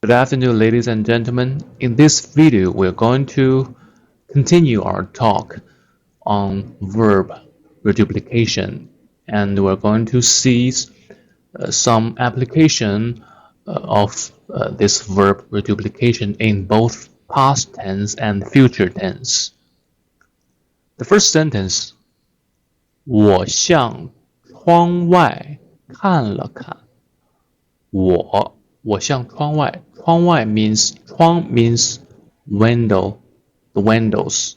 Good afternoon, ladies and gentlemen. In this video, we're going to continue our talk on verb reduplication, and we're going to see some application of this verb reduplication in both past tense and future tense. The first sentence, 我向窗外看了看。我向窗外，窗外 means 窗 means window, the windows.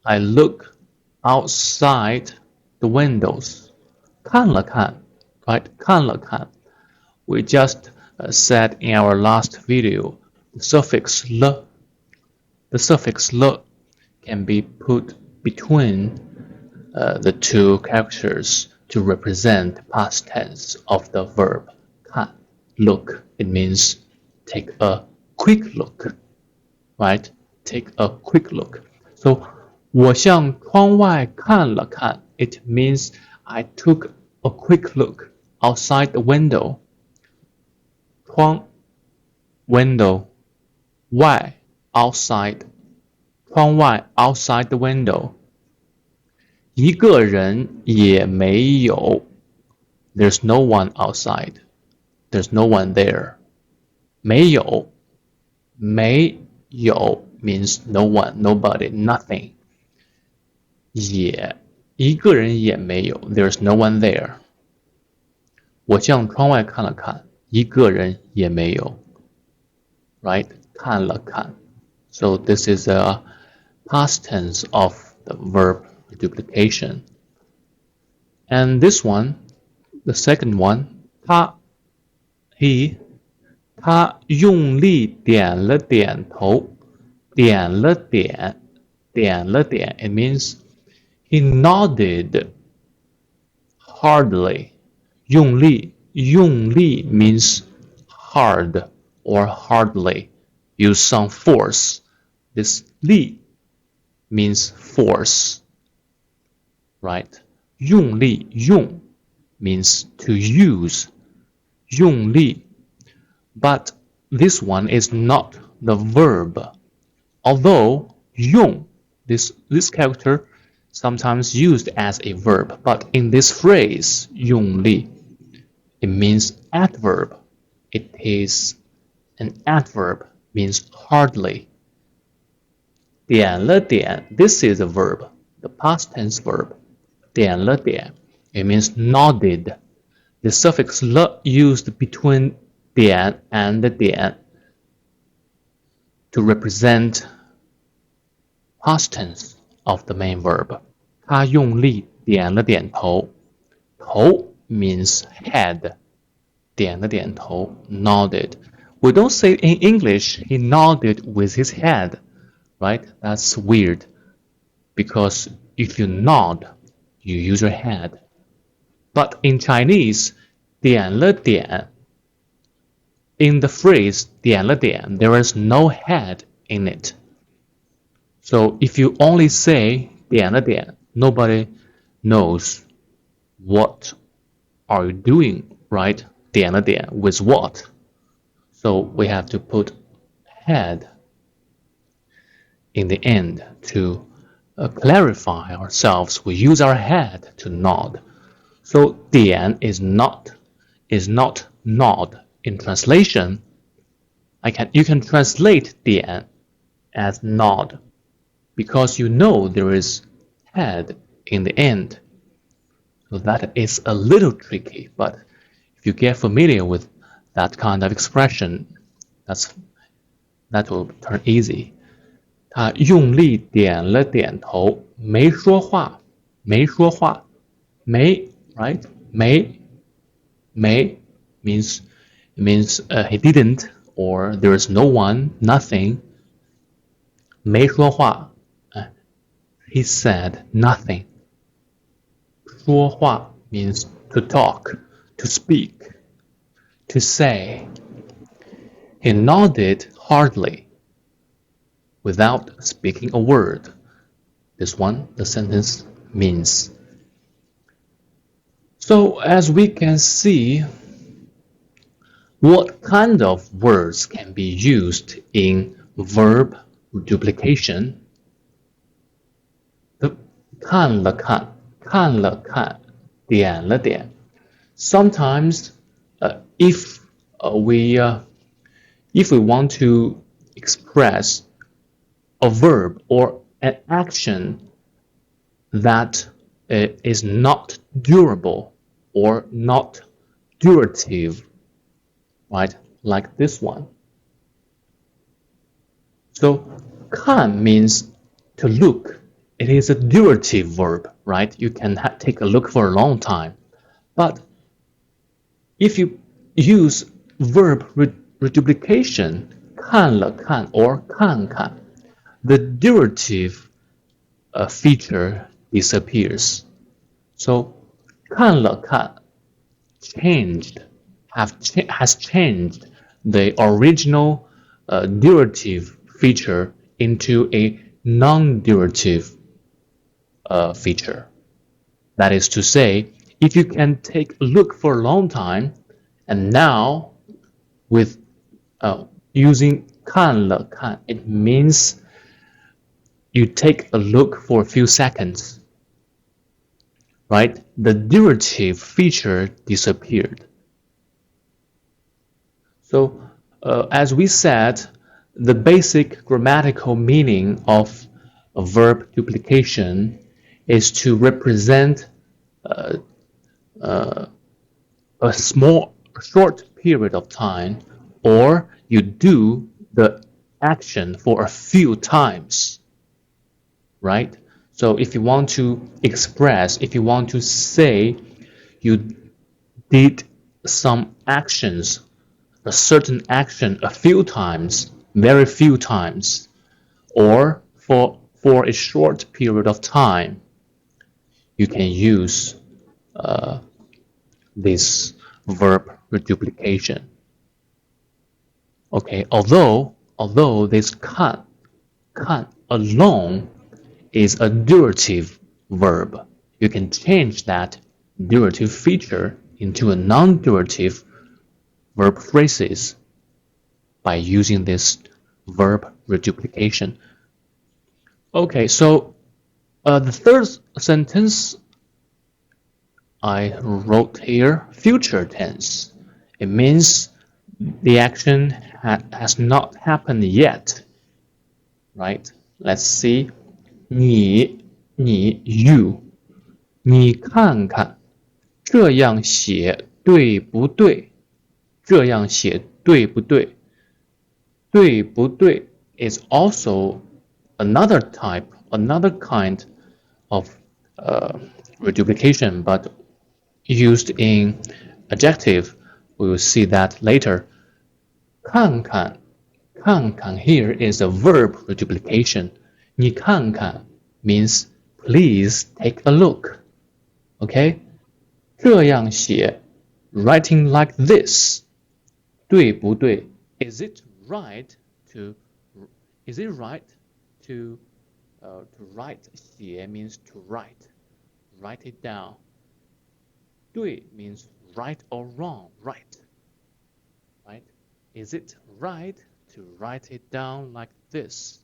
I look outside the windows. 看了看 right? 看了看 We just said in our last video, the suffix le can be put between the two characters to represent past tense of the verb 看. Look, it means take a quick look, right? Take a quick look. So 我向窗外看了看 it means I took a quick look outside the window. 窗 window 外 outside 窗外 outside the window. 一个人也没有 There's no one outside. There's no one there. 没有 means no one, nobody, nothing. 一个人也没有 There's no one there. 我向窗外看了看，一个人也没有 Right? 看了看 So this is a past tense of the verb reduplication. And this one, the second one, 他用力点了点头，点了点 it means he nodded hardly. 用力 means hard or hardly. Use some force. This 力 means force, right? 用力means to use. 用力 But this one is not the verb. Although 用 this character sometimes used as a verb, but in this phrase 用力 it means adverb. It is an adverb, means hardly. 点了点 this is a verb, the past tense verb. 点了点 it means nodded. The suffix 了 used between 点 and 点 to represent past tense of the main verb. 他用力点了点头。头 means head. 点了点头 nodded. We don't say in English he nodded with his head, right? That's weird because if you nod, you use your head. But in Chinese, 点了点 in the phrase 点了点 there is no head in it. So if you only say 点了点 nobody knows what are you doing, right? 点了点 with what? So we have to put head in the end to clarify ourselves. We use our head to nod. So 点 is not nod. In translation, you can translate 点 as nod because you know there is head in the end. So that is a little tricky, but if you get familiar with that kind of expression, that will turn easy. 他用力点了点头，没说话，没说话，没 right? 没 means he didn't or there is no one, nothing. 没说话 he said nothing. 说话 means to talk, to speak, to say. He nodded hardly without speaking a word. This one, the sentence means. So as we can see, What kind of words can be used in verb duplication? 看了看，看了看，点了点。Sometimes, if we want to express a verb or an action that is not durable or not durative, right? Like this one. So, 看 means to look. It is a durative verb, right? You can take a look for a long time. But if you use verb reduplication, 看了看 or 看看, the durative feature disappears. So 看了看 has changed the original durative feature into a non-durative feature. That is to say, if you can take a look for a long time, and now with using 看了看, it means you take a look for a few seconds, right? The durative feature disappeared. So, as we said, the basic grammatical meaning of a verb duplication is to represent a short period of time, or you do the action for a few times, right? So if you want to express, if you want to say you did some actions, a certain action a few times, very few times, or for a short period of time, you can use this verb reduplication. Okay, although this can alone is a durative verb, you can change that durative feature into a non-durative verb phrases by using this verb reduplication. Okay, so the third sentence I wrote here, future tense. It means the action has not happened yet, right? Let's see. 你 you 你看看这样写对不对？这样写对不对？对不对 is also another kind of reduplication, but used in adjective. We will see that later. 看看看看 here is a verb reduplication. 你看看 means please take a look. Okay? 这样写 writing like this. 对不对 Is it right to write 写 means to write it down. 对 means right or wrong, right? Is it right to write it down like this?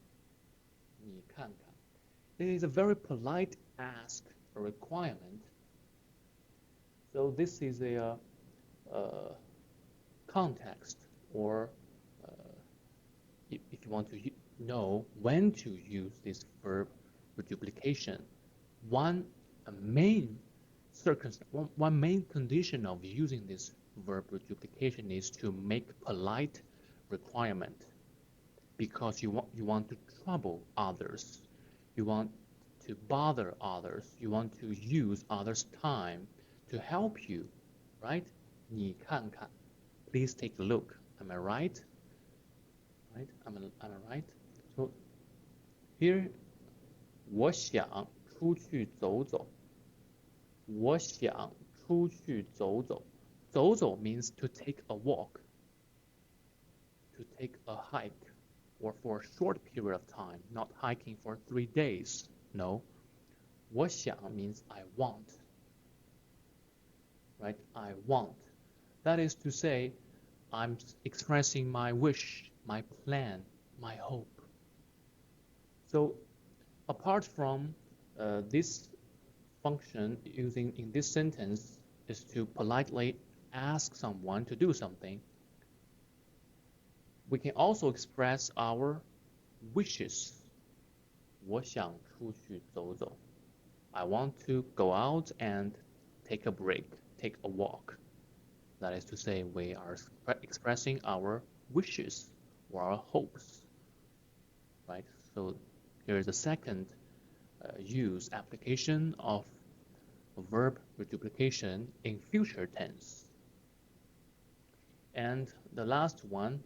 你看看 It is a very polite ask, a requirement. So this is a context, or if you want to know when to use this verb reduplication, one main condition of using this verb reduplication is to make polite requirement, because you want to trouble others, you want to bother others, you want to use others' time to help you, right? 你看看 Please take a look. Am I right? Right? Am I right? So here, 我想出去走走。我想出去走走。走走 means to take a walk, to take a hike, or for a short period of time, not hiking for 3 days. No. 我想 means I want. Right? I want. That is to say, I'm expressing my wish, my plan, my hope. So apart from this function using in this sentence is to politely ask someone to do something, we can also express our wishes. 我想出去走走. I want to go out and take a break, take a walk. That is to say, we are expressing our wishes or our hopes, right? So here is the second use application of verb reduplication in future tense. And the last one,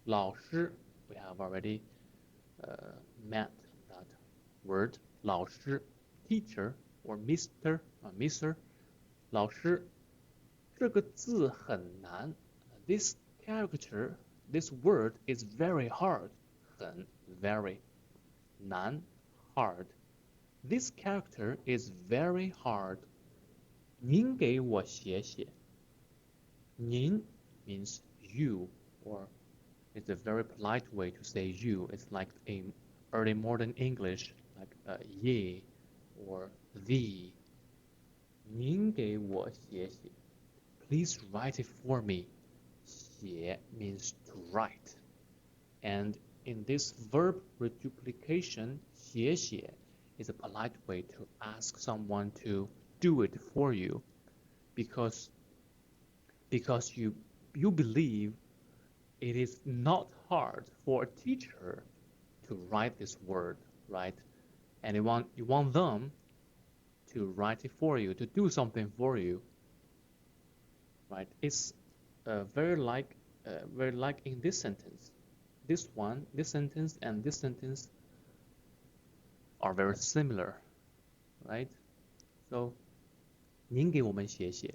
老师, we have already met that word, 老师, teacher or Mr. Mr. 老师这个字很难. This character, this word is very hard. 很 very 难 hard. This character is very hard. 您给我写写. 您 means you, or it's a very polite way to say you. It's like in early modern English, like ye or thee. 您给我写写. Please write it for me. 写 means to write. And in this verb reduplication, 写写 is a polite way to ask someone to do it for you because you believe it is not hard for a teacher to write this word, right? And you want them to write it for you, to do something for you, right? It's very like in this sentence. This sentence and this sentence are very similar, right? So, 您给我们写写.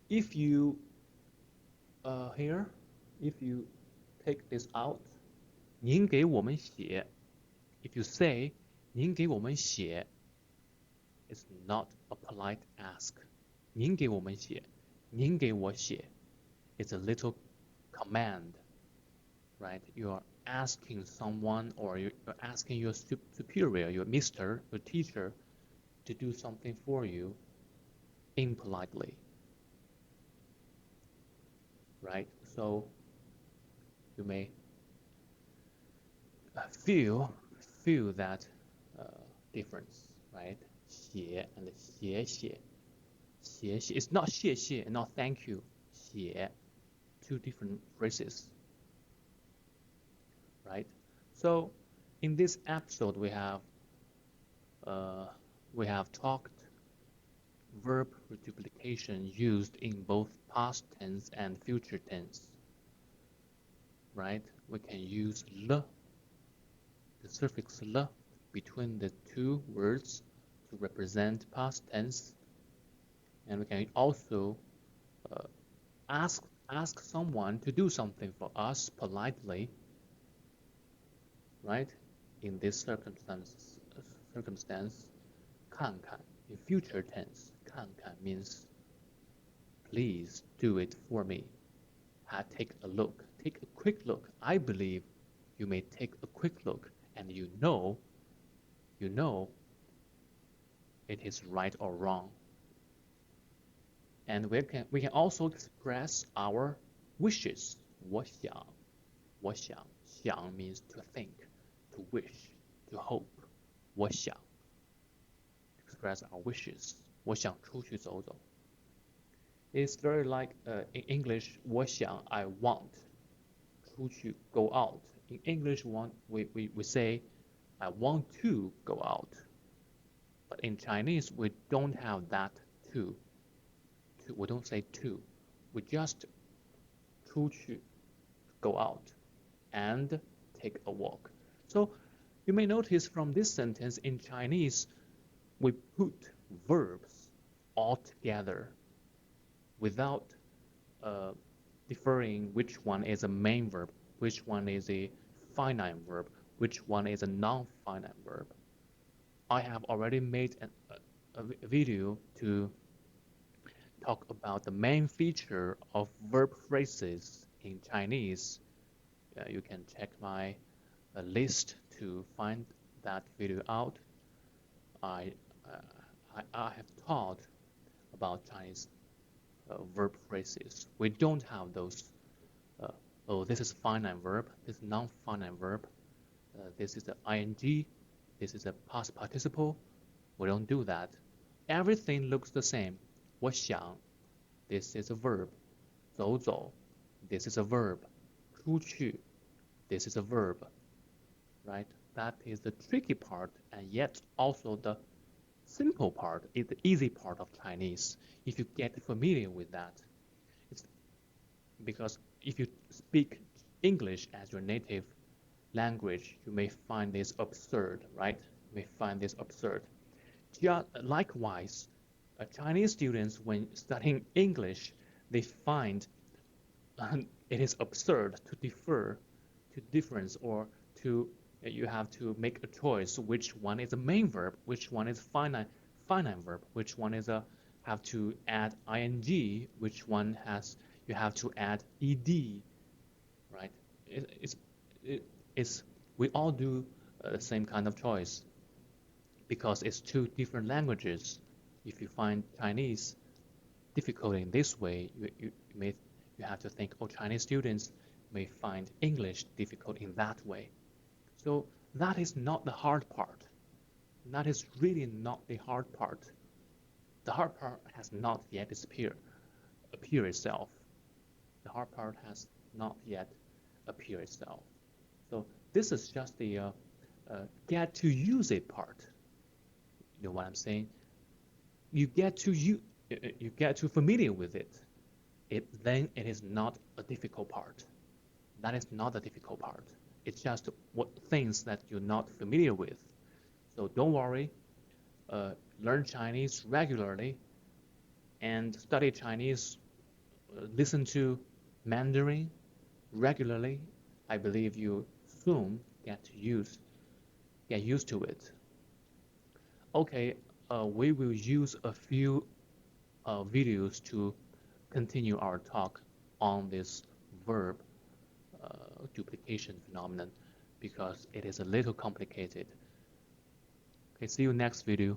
If you here, if you take this out, 您给我们写. If you say 您给我们写, it's not a polite ask. 您给我们写. 您给我写. It's a little command, right? You are asking someone, or you're asking your superior, your mister, your teacher, to do something for you impolitely, right? So you may feel that difference, right? 写 and 写写. 写写 it's not 谢谢, not thank you. 写 two different phrases, right? So in this episode we have talked verb reduplication used in both past tense and future tense, right? We can use le, the suffix le, between the two words to represent past tense, and we can also ask someone to do something for us politely, right? In this circumstance, 看看 in future tense, 看看 means please do it for me. Take a look, take a quick look. I believe you may take a quick look, and you know it is right or wrong. And we can also express our wishes. 我想 想 means to think, to wish, to hope. 我想 express our wishes. 我想出去走走. It's very like in English, 我想 I want. 出去 go out. In English, we say I want to go out. But in Chinese, we don't have that to. We don't say to. We just 出去 go out and take a walk. So you may notice from this sentence in Chinese, we put verbs all together without differing which one is a main verb, which one is a finite verb, which one is a non-finite verb. I have already made a video to talk about the main feature of verb phrases in Chinese, you can check my list to find that video out. I, uh, I have taught about Chinese verb phrases. We don't have those. Uh, oh, this is finite verb. This is non-finite verb. This is the ing. This is a past participle. We don't do that. Everything looks the same. 我想 this is a verb. 走走 this is a verb. 出去 this is a verb. Right? That is the tricky part and yet also the simple part, is the easy part of Chinese. If you get familiar with that, it's because if you speak English as your native language, you may find this absurd, right? You may find this absurd. Likewise, Chinese students, when studying English, they find it is absurd to defer to difference or to you have to make a choice which one is a main verb, which one is finite verb, which one is a have to add ing, which one has you have to add ed, right? It's we all do the same kind of choice because it's two different languages. If you find Chinese difficult in this way, you have to think, oh, Chinese students may find English difficult in that way. So that is not the hard part. That is really not the hard part. The hard part has not yet appear itself. The hard part has not yet appear itself. So this is just the get to use it part. You know what I'm saying? You get to you get too familiar with it. Then it is not a difficult part. That is not the difficult part. It's just what things that you're not familiar with. So don't worry. Learn Chinese regularly and study Chinese. Listen to Mandarin regularly. I believe you soon get used to it. Okay, we will use a few videos to continue our talk on this verb duplication phenomenon because it is a little complicated. Okay, see you next video.